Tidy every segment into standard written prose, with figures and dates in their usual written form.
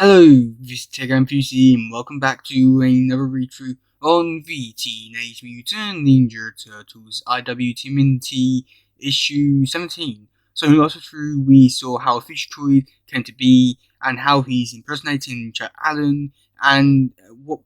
Hello, this is teddygaming and welcome back to another read-through on the Teenage Mutant Ninja Turtles tmnt issue 17. So in the last through we saw how Fish Troy came to be and how he's impersonating Chet Allen and what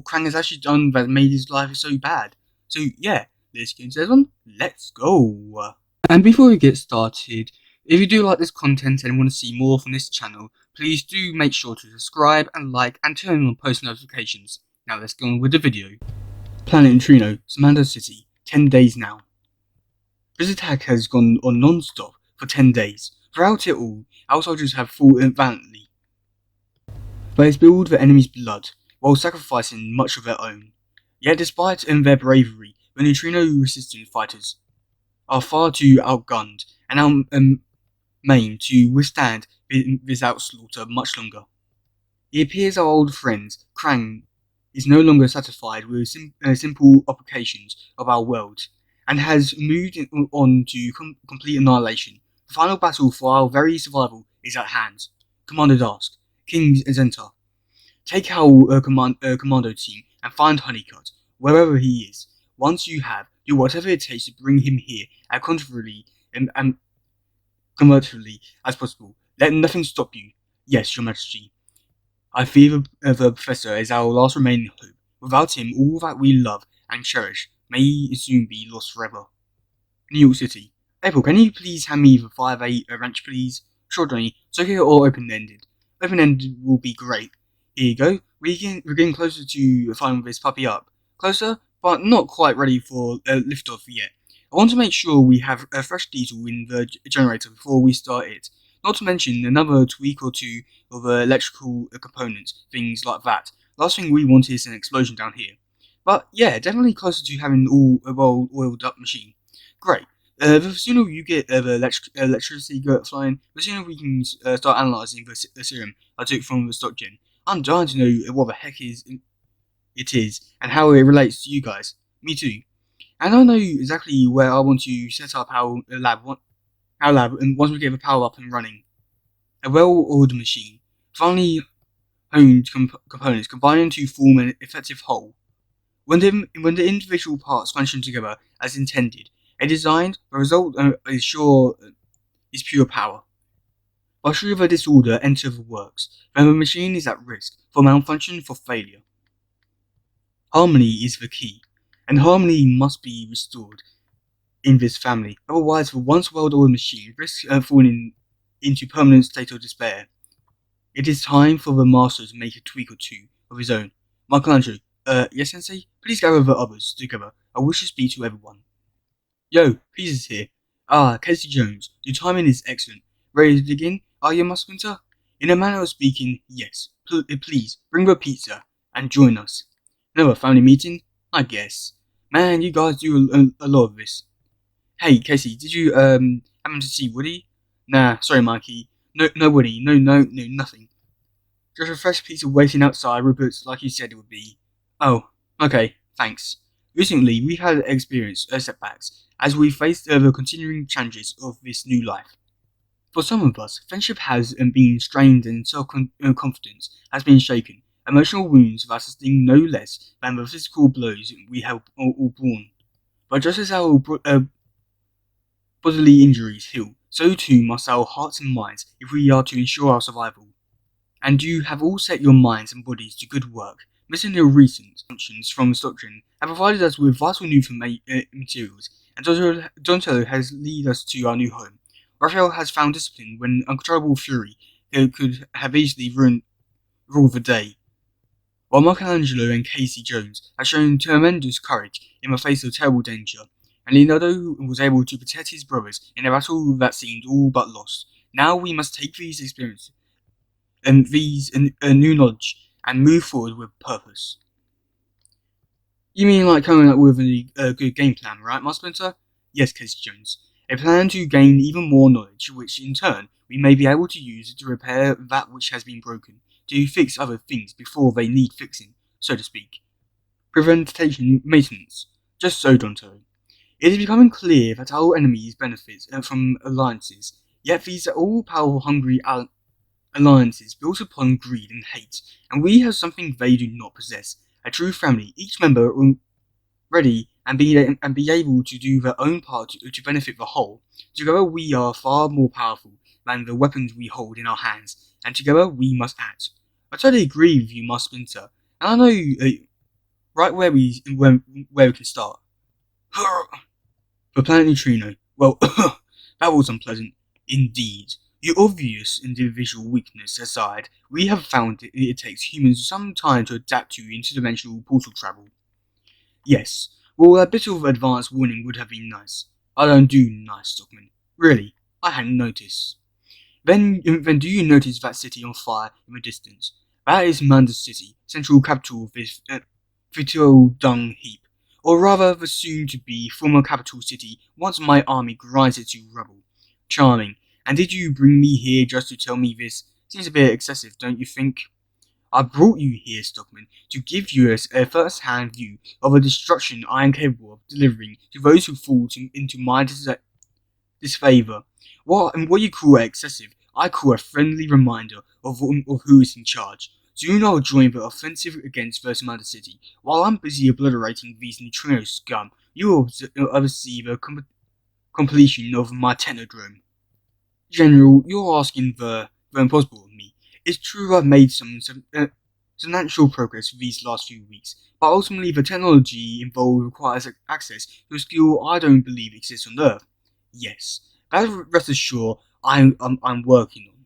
Krang has actually done that made his life so bad. So yeah, let's get into this one. Let's go. And before we get started, if you do like this content and want to see more from this channel, please do make sure to subscribe and like and turn on post notifications. Now let's go on with the video. Planet Neutrino, Samantha City, 10 days now. This attack has gone on non-stop for 10 days. Throughout it all, our soldiers have fought valiantly. They spilled the enemy's blood, while sacrificing much of their own. Yet despite their bravery, the Neutrino-resistant fighters are far too outgunned and outmaimed to withstand without slaughter much longer. It appears our old friend, Krang, is no longer satisfied with simple applications of our world, and has moved on to complete annihilation. The final battle for our very survival is at hand. Commander Dask, King Zenta, take our commando team and find Honeycutt, wherever he is. Once you have, do whatever it takes to bring him here as comfortably and commercially as possible. Let nothing stop you. Yes, Your Majesty. I fear the Professor is our last remaining hope. Without him, all that we love and cherish may soon be lost forever. New York City. April, can you please hand me the 5-8 wrench, please? Sure, Johnny. Circular or open-ended? Open-ended will be great. Here you go. We're getting closer to finding this puppy up. Closer, but not quite ready for liftoff yet. I want to make sure we have a fresh diesel in the generator before we start it. Not to mention another tweak or two of the electrical components, things like that. Last thing we want is an explosion down here. But yeah, definitely closer to having a well-oiled up machine. Great. The sooner you get the electricity flying, the sooner we can start analysing the serum I took from the stock gen. I'm dying to know what the heck it is and how it relates to you guys. Me too. And I know exactly where I want to set up our lab, and once we get the power up and running. A well-oiled machine, finely honed components combining to form an effective whole. When the individual parts function together as intended, the result is pure power. But should the disorder enter the works, then the machine is at risk for malfunction, for failure. Harmony is the key, and harmony must be restored in this family. Otherwise, the once well-oiled machine risks falling into permanent state of despair. It is time for the master to make a tweak or two of his own. Michelangelo, yes, Sensei? Please gather the others together. I wish to speak to everyone. Yo, Pizza's here. Ah, Casey Jones, your timing is excellent. Ready to begin? Are you, my Splinter? In a manner of speaking, yes. Please, bring the pizza and join us. Another family meeting? I guess. Man, you guys do a lot of this. Hey, Casey, did you, happen to see Woody? Nah, sorry, Mikey. No Woody. No, nothing. Just a fresh pizza waiting outside, Rupert's like you said it would be. Oh, okay, thanks. Recently, we've had experienced setbacks as we faced the continuing challenges of this new life. For some of us, friendship has been strained and self-confidence has been shaken. Emotional wounds that sting no less than the physical blows we have all borne. But just as our bodily injuries heal, so too must our hearts and minds if we are to ensure our survival. And you have all set your minds and bodies to good work. Missing the recent functions from Stockton have provided us with vital new materials, and Donatello has led us to our new home. Raphael has found discipline when uncontrollable fury could have easily ruled the day. While Michelangelo and Casey Jones have shown tremendous courage in the face of terrible danger, and Leonardo was able to protect his brothers in a battle that seemed all but lost. Now we must take these experiences and these new knowledge and move forward with purpose. You mean like coming up with a good game plan, right, my Splinter? Yes, Casey Jones. A plan to gain even more knowledge, which in turn we may be able to use to repair that which has been broken, to fix other things before they need fixing, so to speak. Prevention maintenance. Just so, Donto. It is becoming clear that our enemies benefit from alliances, yet these all power-hungry alliances built upon greed and hate, and we have something they do not possess: a true family, each member ready and be able to do their own part to benefit the whole. Together we are far more powerful than the weapons we hold in our hands, and together we must act. I totally agree with you, Master Splinter, and I know right where we can start. The planet Neutrino. Well, that was unpleasant indeed. Your obvious individual weakness aside, we have found it takes humans some time to adapt to interdimensional portal travel. Yes, well, a bit of advance warning would have been nice. I don't do nice, Stockman. Really, I hadn't noticed. Then do you notice that city on fire in the distance? That is Manda's city, central capital of this fertile dung heap. Or rather, the soon-to-be former capital city once my army grinds it to rubble. Charming. And did you bring me here just to tell me this? Seems a bit excessive, don't you think? I brought you here, Stockman, to give you a first-hand view of the destruction I am capable of delivering to those who fall into my disfavor. What you call excessive, I call a friendly reminder of who is in charge. Do not join the offensive against First Mother City. While I'm busy obliterating these Neutrino scum, you will oversee the completion of my Technodrome. General, you're asking the impossible of me. It's true I've made some substantial progress these last few weeks, but ultimately the technology involved requires access to a skill I don't believe exists on Earth. Yes, but rest assured, I'm working on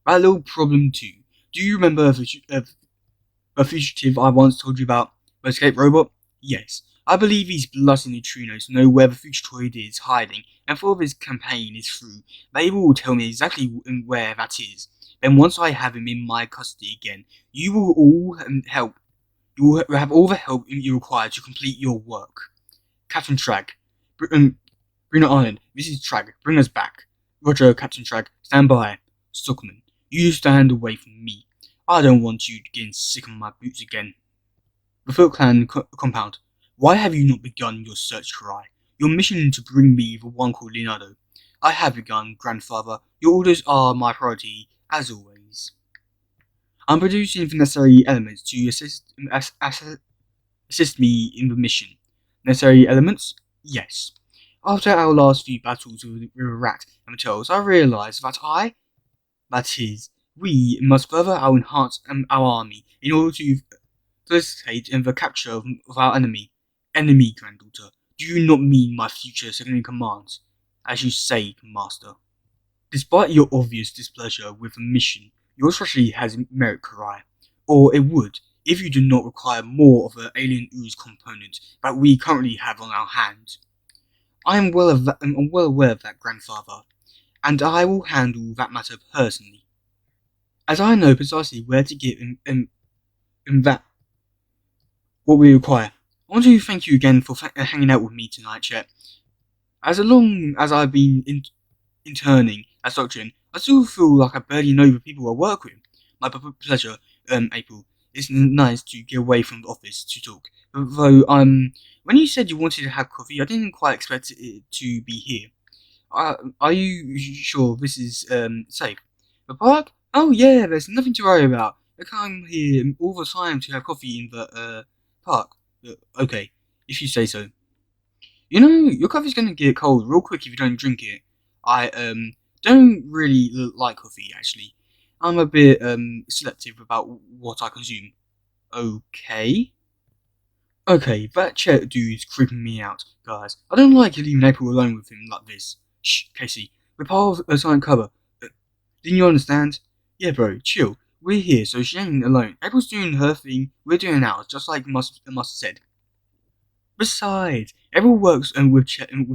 that little problem too. Do you remember the fugitive I once told you about, the escape robot? Yes, I believe these bloody neutrinos know where the fugitoid is hiding, and before this campaign is through, they will tell me exactly where that is. Then once I have him in my custody again, you will all help. You will have all the help you require to complete your work. Captain Trag, Bruno Island, this is Trag. Bring us back. Roger, Captain Trag. Stand by. Stockman, you stand away from me. I don't want you getting sick on my boots again. The Foot Clan compound. Why have you not begun your search, Karai? Your mission to bring me the one called Leonardo. I have begun, Grandfather. Your orders are my priority, as always. I'm producing the necessary elements to assist me in the mission. Necessary elements? Yes. After our last few battles with Rat and Matels, I realized that we must further enhance our army in order to facilitate the capture of our enemy. Enemy, granddaughter. Do you not mean my future second-in-command? As you say, Master. Despite your obvious displeasure with the mission, your strategy has merit, Karai. Or it would, if you do not require more of the alien ooze component that we currently have on our hands. I am well aware of that, Grandfather, and I will handle that matter personally, as I know precisely where to get in that what we require. I want to thank you again for hanging out with me tonight, Chet. As long as I've been interning as Abduction, I still feel like I barely know the people I work with. My pleasure, April. It's nice to get away from the office to talk. Though, when you said you wanted to have coffee, I didn't quite expect it to be here. Are you sure this is safe? The park? Oh yeah, there's nothing to worry about. I come here all the time to have coffee in the park. Okay, if you say so. You know, your coffee's gonna get cold real quick if you don't drink it. I don't really like coffee, actually. I'm a bit selective about what I consume. Okay, that Chet dude's creeping me out, guys. I don't like leaving April alone with him like this. Shh, Casey, we're part of a silent cover. Didn't you understand? Yeah, bro, chill. We're here, so she ain't alone. April's doing her thing, we're doing ours, just like Must said. Besides, April works with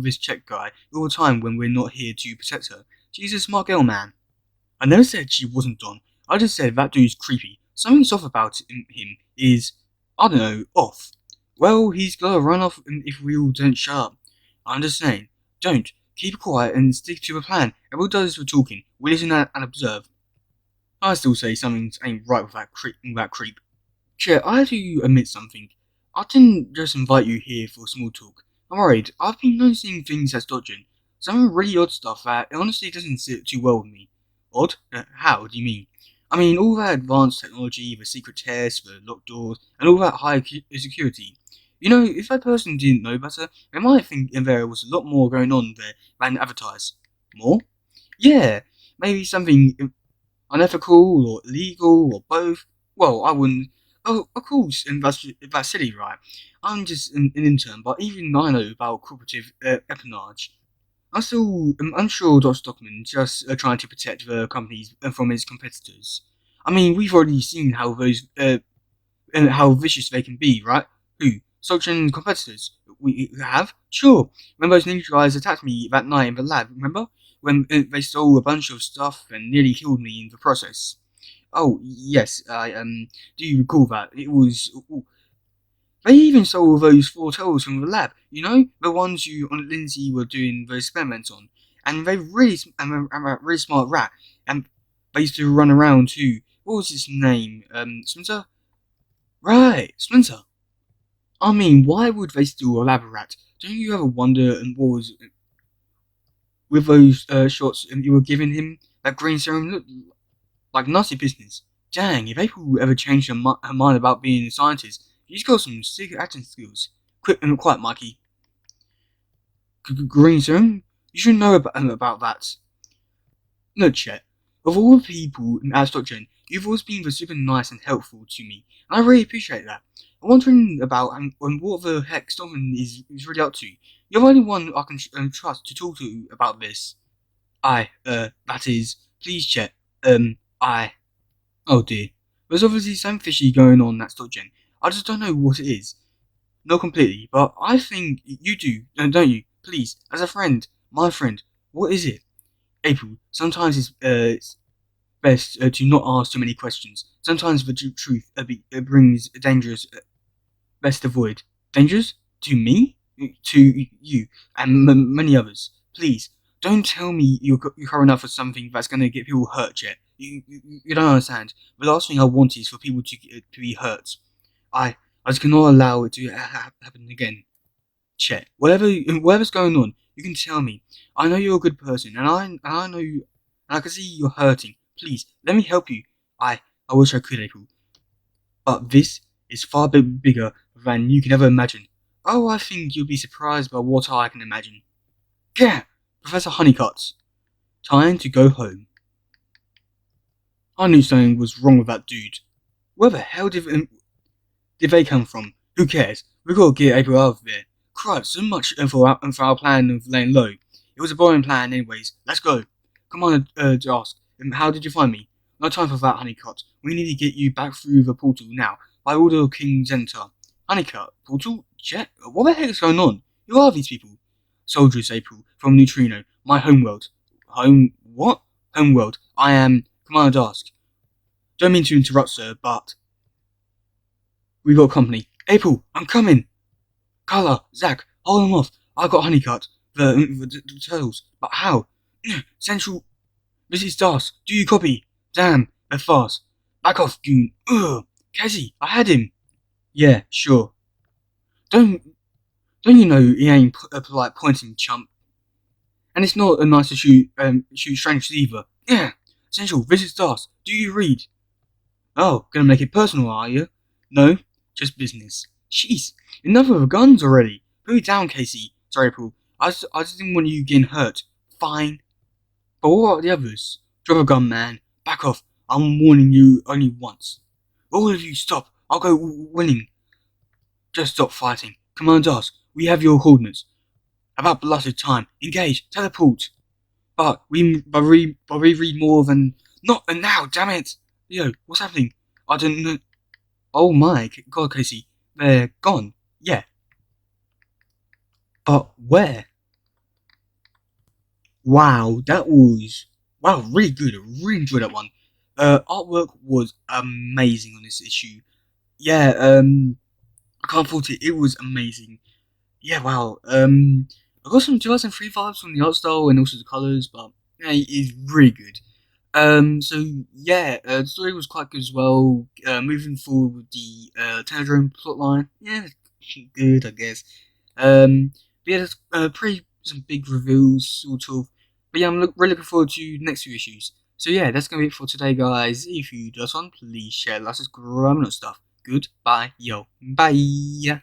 this Czech guy all the time when we're not here to protect her. She's a smart girl, man. I never said she wasn't Don. I just said that dude's creepy. Something's off about him is, I don't know, off. Well, he's gotta run off if we all don't shut up. I'm just saying, don't. Keep quiet and stick to the plan. Everyone does the talking. We listen and observe. I still say something ain't right with that creep. Chet, I have to admit something. I didn't just invite you here for small talk. I'm worried. I've been noticing things that's dodging. Some really odd stuff that honestly doesn't sit too well with me. Odd? How do you mean? I mean, all that advanced technology, the secret tests, the locked doors, and all that high security. You know, if that person didn't know better, they might think there was a lot more going on there than advertised. More? Yeah, maybe something unethical or illegal or both. Well, I wouldn't. Oh, of course, and that's silly, right? I'm just an intern, but even I know about cooperative espionage. I'm still unsure Dr. Stockman just trying to protect the companies from his competitors. I mean, we've already seen how those how vicious they can be, right? Who? Stockton competitors? We have? Sure. When those ninja guys attacked me that night in the lab, remember? When they stole a bunch of stuff and nearly killed me in the process. Oh, yes, I do you recall that? It was... They even stole those 4 tools from the lab, you know? The ones you and Lindsay were doing those experiments on. And they really... I'm a really smart rat. And they used to run around too. What was his name? Splinter? Right, Splinter. I mean, why would they steal a lab rat? Don't you ever wonder what was with those shots you were giving him? That green serum looked like nasty business. Dang, if April ever changed her mind about being a scientist, she's got some secret acting skills. Quiet, Mikey. Green serum? You should know about that. No, Chet. Of all the people at Stockton, you've always been super nice and helpful to me, and I really appreciate that. I'm wondering about what the heck Stockton is really up to. You're the only one I can trust to talk to about this. That is, please, Chet. I. Oh dear. There's obviously something fishy going on at Stockton. I just don't know what it is. Not completely, but I think you do, don't you? Please, as a friend, my friend, what is it? April, sometimes it's best to not ask too many questions. Sometimes the truth brings dangers best avoid. Dangers? To me? To you? And many others. Please, don't tell me you're covering up for something that's going to get people hurt yet. You don't understand. The last thing I want is for people to be hurt. I just cannot allow it to happen again. Chet, whatever's going on, you can tell me. I know you're a good person, and I know you, and I can see you're hurting. Please, let me help you. I wish I could, April. But this is far bigger than you can ever imagine. Oh, I think you'll be surprised by what I can imagine. Yeah, Professor Honeycutt. Time to go home. I knew something was wrong with that dude. Where the hell did they come from? Who cares? We gotta get April out of there. Christ, so much for our plan of laying low. It was a boring plan anyways. Let's go. Come on, ask. How did you find me? No time for that, Honeycutt. We need to get you back through the portal now, by order of King Zenta. Honeycutt? Portal? Jet? What the heck is going on? Who are these people? Soldiers, April, from Neutrino, my homeworld. What? Homeworld. I am Commander Dusk. Don't mean to interrupt, sir, but we got company. April, I'm coming. Carla, Zach, hold them off. I got Honeycutt, the turtles, but how? Central. This is Dusk. Do you copy? Damn, they're fast. Back off, goon. Ugh. Cassie, I had him. Yeah, sure. Don't you know he ain't a polite pointing chump? And it's not nice to shoot strangers either. Yeah. Central, this is Dusk. Do you read? Oh, gonna make it personal, are you? No, just business. Jeez, enough of the guns already. Put it down, Casey. Sorry, April. I just didn't want you getting hurt. Fine. But what about the others? Drop a gun, man. Back off. I'm warning you only once. All of you stop. I'll go winning. Just stop fighting. Commander Dusk, we have your coordinates. About blessed time. Engage. Teleport. But we read more than... Not now, damn it. Yo, what's happening? I don't know. Oh my God, Casey. They're gone. Yeah. But where? Wow, that was... Wow, really good. I really enjoyed that one. Artwork was amazing on this issue. Yeah, I can't fault it. It was amazing. Yeah, wow. I got some 2003 vibes from the art style and also the colours, but yeah, it's really good. So yeah, the story was quite good as well. Moving forward with the Teddygaming plotline, yeah, good, I guess. But yeah, there's pretty some big reveals, sort of. But yeah, I'm really looking forward to the next few issues. So yeah, that's gonna be it for today, guys. If you just want, please share, like, subscribe, and stuff. Goodbye, yo, bye.